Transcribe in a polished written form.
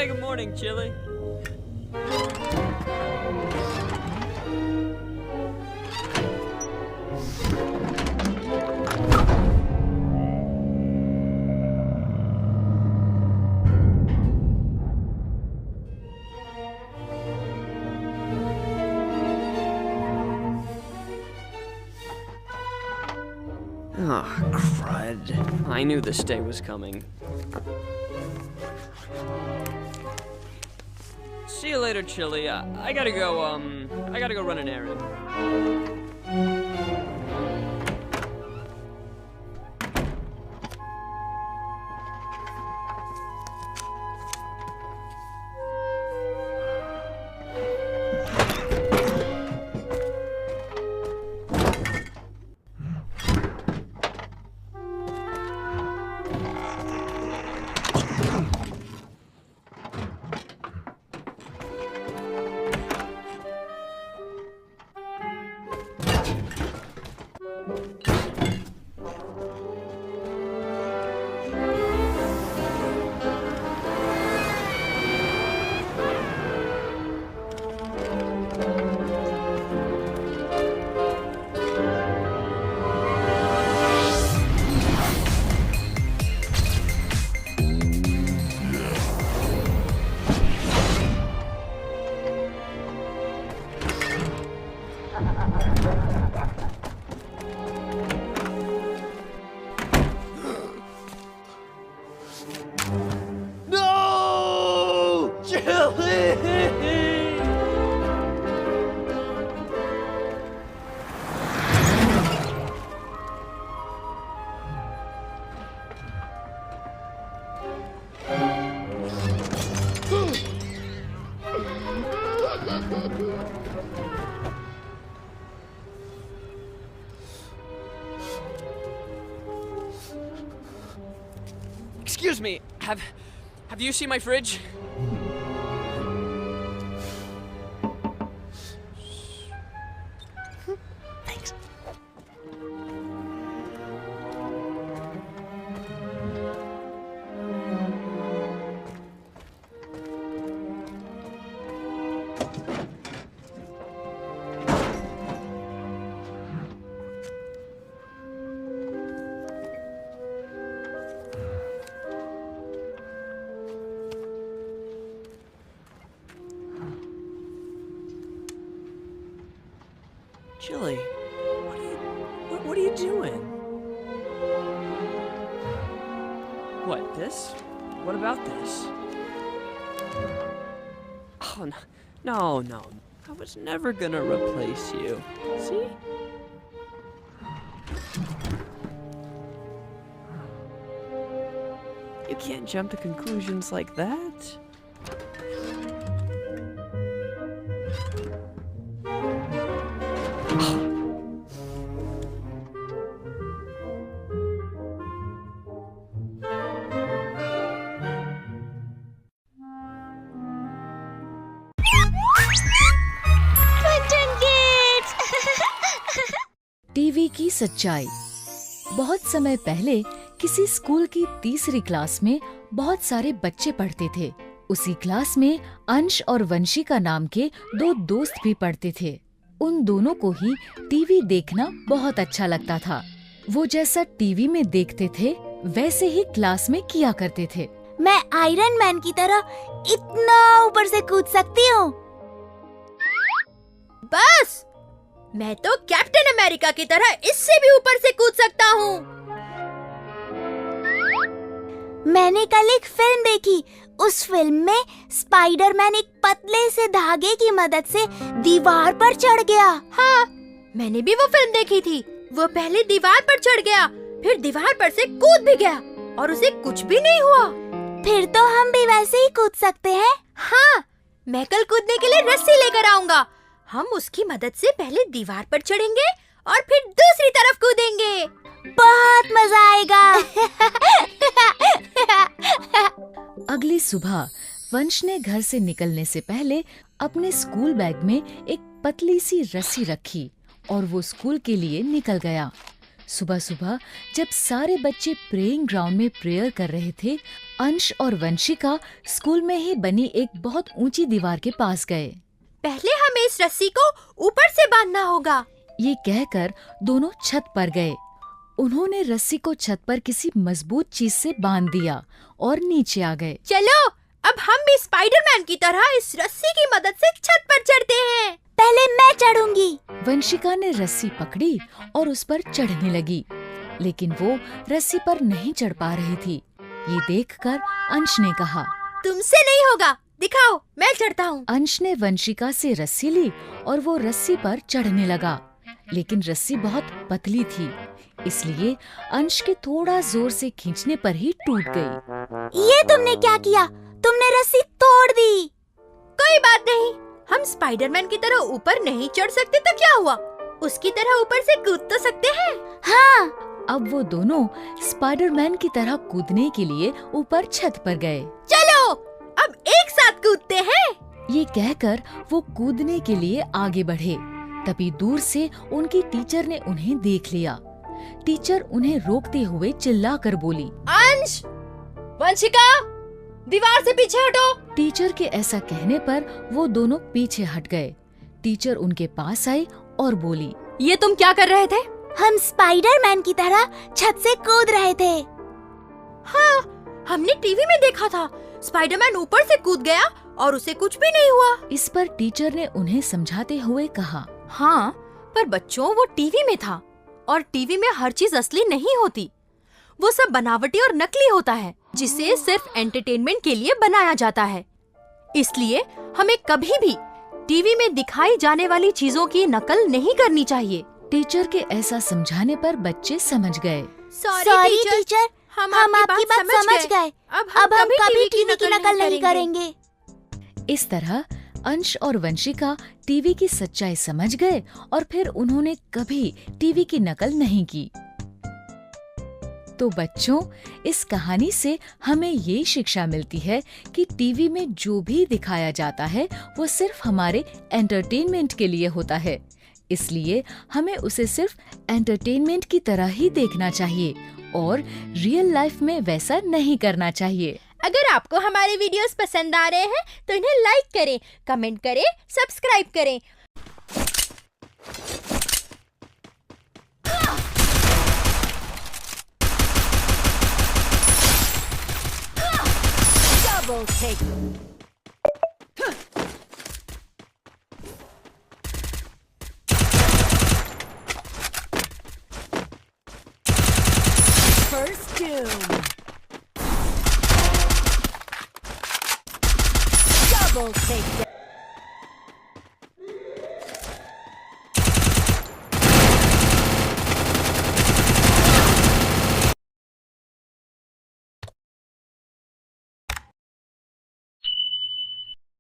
Hey, good morning, Chili. Oh, crud. I knew this day was coming. See you later, Chili. I gotta go run an errand. No! Chili! Excuse me, have you seen my fridge? Thanks. Chili, what are you doing? What, this? What about this? Oh, no. I was never gonna replace you. See? You can't jump to conclusions like that. TV की सच्चाई। बहुत समय पहले किसी school की तीसरी class में बहुत सारे बच्चे पढ़ते थे। उसी क्लास में अंश और वंशी का नाम के दो दोस्त भी पढ़ते थे। उन दोनों को ही टीवी देखना बहुत अच्छा लगता था। वो जैसा टीवी में देखते थे वैसे ही क्लास में किया करते थे। मैं आयरन मैन की तरह इतना ऊपर से कूद सकती हूँ। बस, मैं तो कैप्टन अमेरिका की तरह इससे भी ऊपर से कूद सकता हूँ। मैंने कल एक फिल्म देखी। उस फिल्म में स्पाइडरमैन एक पतले से धागे की मदद से दीवार पर चढ़ गया। हाँ, मैंने भी वो फिल्म देखी थी। वो पहले दीवार पर चढ़ गया, फिर दीवार पर से कूद भी गया और उसे कुछ भी नहीं हुआ। फिर तो हम भी वैसे ही कूद सकते हैं। हाँ, मैं कल कूदने के लिए रस्सी लेकर आऊंगा। हम उसकी मदद से पहले दीवार पर चढ़ेंगे और फिर दूसरी तरफ कूदेंगे। बहुत मजा आएगा। अगली सुबह वंश ने घर से निकलने से पहले अपने स्कूल बैग में एक पतली सी रस्सी रखी और वो स्कूल के लिए निकल गया। सुबह सुबह जब सारे बच्चे प्रेइंग ग्राउंड में प्रेयर कर रहे थे, अंश और वंशिका स्कूल में ही बनी एक बहुत ऊंची दीवार के पास गए। पहले हमें इस रस्सी को ऊपर से बांधना होगा। ये कहकर दोनों छत पर गए। उन्होंने रस्सी को छत पर किसी मजबूत चीज से बांध दिया और नीचे आ गए। चलो अब हम भी स्पाइडरमैन की तरह इस रस्सी की मदद से छत पर चढ़ते हैं। पहले मैं चढ़ूंगी। वंशिका ने रस्सी पकड़ी और उस पर चढ़ने लगी, लेकिन वो रस्सी पर नहीं चढ़ पा रही थी। ये देखकर अंश ने कहा, तुमसे नहीं होगा, दिखाओ, मैं चढ़ता हूँ। अंश ने वंशिका से रस्सी ली और वो रस्सी पर चढ़ने लगा, लेकिन रस्सी बहुत पतली थी, इसलिए अंश के थोड़ा जोर से खींचने पर ही टूट गई। ये तुमने क्या किया? तुमने रस्सी तोड़ दी। कोई बात नहीं, हम स्पाइडरमैन की तरह ऊपर नहीं चढ़ सकते तो क्या हुआ, उसकी तरह ऊपर से कूद तो सकते हैं। हाँ। अब वो दोनों स्पाइडरमैन की तरह कूदने के लिए ऊपर छत पर गए। चलो अब एक साथ कूदते हैं। ये कहकर वो कूदने के लिए आगे बढ़े। तभी दूर से उनकी टीचर ने उन्हें देख लिया। टीचर उन्हें रोकते हुए चिल्लाकर बोली, अंश, वंशिका, दीवार से पीछे हटो। टीचर के ऐसा कहने पर वो दोनों पीछे हट गए। टीचर उनके पास आई और बोली, ये तुम क्या कर रहे थे? हम स्पाइडरमैन की तरह छत से कूद रहे थे। हाँ, हमने टीवी में देखा था, स्पाइडरमैन ऊपर से कूद गया और उसे कुछ भी नहीं हुआ। इस पर टीचर ने उन्हें समझाते हुए कहा, हाँ, पर बच्चों वो टीवी में था और टीवी में हर चीज असली नहीं होती। वो सब बनावटी और नकली होता है, जिसे सिर्फ एंटरटेनमेंट के लिए बनाया जाता है। इसलिए हमें कभी भी टीवी में दिखाई जाने वाली चीजों की नकल नहीं करनी चाहिए। टीचर के ऐसा समझाने पर बच्चे समझ गए। सॉरी टीचर, हम आपकी बात समझ गए। अब हम कभी टीवी की नकल नहीं करेंगे। इस तरह अंश और वंशिका टीवी की सच्चाई समझ गए और फिर उन्होंने कभी टीवी की नकल नहीं की। तो बच्चों, इस कहानी से हमें ये शिक्षा मिलती है कि टीवी में जो भी दिखाया जाता है वो सिर्फ हमारे एंटरटेनमेंट के लिए होता है। इसलिए हमें उसे सिर्फ एंटरटेनमेंट की तरह ही देखना चाहिए और रियल लाइफ में वैसा नहीं करना चाहिए। अगर आपको हमारे वीडियोस पसंद आ रहे हैं तो इन्हें लाइक करें, कमेंट करें, सब्सक्राइब करें। Double take. First doom. Double take.